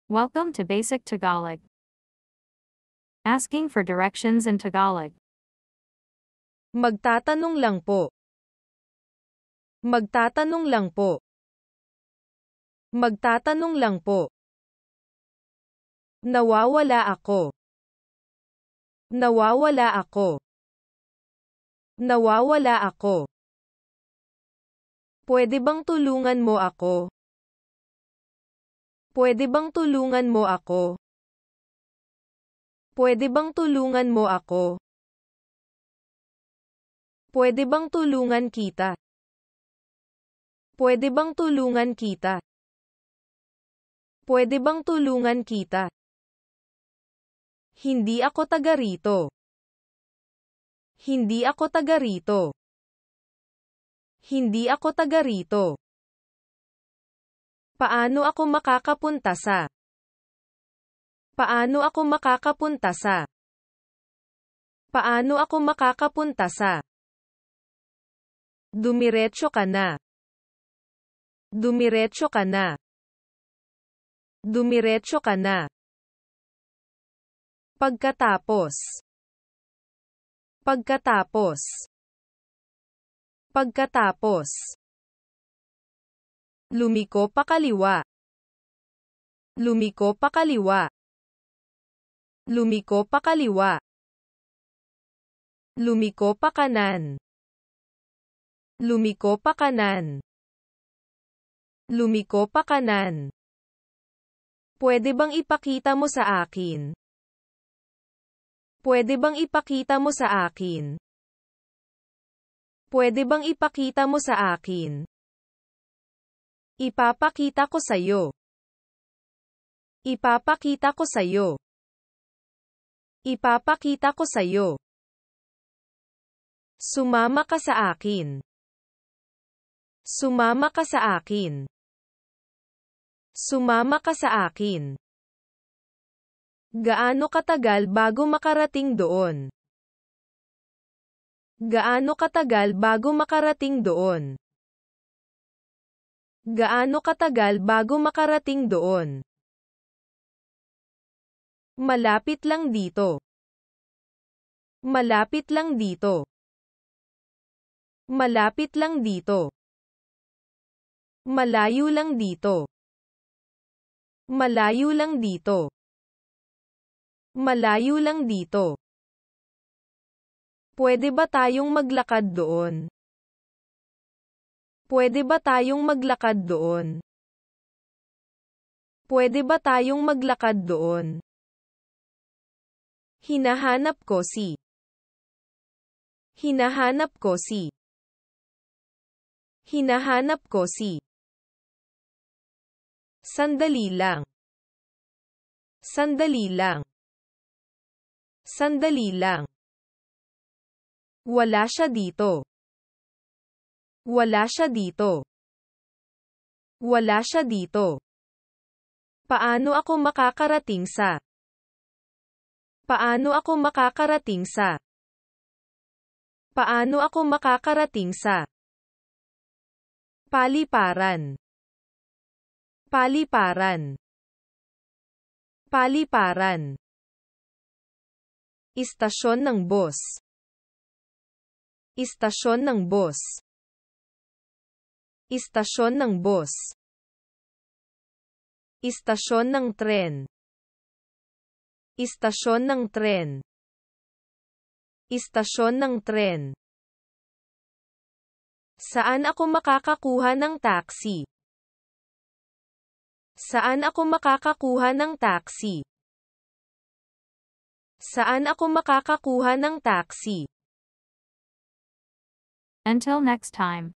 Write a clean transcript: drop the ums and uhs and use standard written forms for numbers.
Welcome to Basic Tagalog. Asking for directions in Tagalog. Magtatanong lang po. Magtatanong lang po. Magtatanong lang po. Nawawala ako. Nawawala ako. Nawawala ako. Pwede bang tulungan mo ako? Pwede bang tulungan mo ako? Pwede bang tulungan mo ako? Pwede bang tulungan kita? Pwede bang tulungan kita? Pwede bang tulungan kita? Hindi ako taga rito. Hindi ako taga rito. Hindi ako taga rito. Paano ako makakapunta sa? Paano ako makakapunta sa? Paano ako makakapunta sa? Dumiretso ka na. Dumiretso ka na. Dumiretso ka na. Pagkatapos. Pagkatapos. Pagkatapos. Lumiko pa kaliwa. Lumiko pa kaliwa. Lumiko pa kaliwa. Lumiko pa kanan. Lumiko pa kanan. Lumiko pa kanan. Pwede bang ipakita mo sa akin? Pwede bang ipakita mo sa akin? Pwede bang ipakita mo sa akin? Ipapakita ko sa'yo. Ipapakita ko sa'yo. Ipapakita ko sa'yo. Sumama ka sa akin. Sumama ka sa akin. Sumama ka sa akin. Gaano katagal bago makarating doon? Gaano katagal bago makarating doon? Gaano katagal bago makarating doon? Malapit lang dito. Malapit lang dito. Malapit lang dito. Malayo lang dito. Malayo lang dito. Malayo lang dito. Pwede ba tayong maglakad doon? Pwede ba tayong maglakad doon? Pwede ba tayong maglakad doon? Hinahanap ko si. Hinahanap ko si. Hinahanap ko si. Sandali lang. Sandali lang. Sandali lang. Wala siya dito. Wala siya dito. Wala siya dito. Paano ako makakarating sa? Paano ako makakarating sa? Paano ako makakarating sa? Paliparan. Paliparan. Paliparan. Istasyon ng bus. Istasyon ng bus. Istasyon ng bus. Istasyon ng tren. Istasyon ng tren. Istasyon ng tren. Saan ako makakakuha ng taxi? Saan ako makakakuha ng taxi? Saan ako makakakuha ng taxi? Until next time.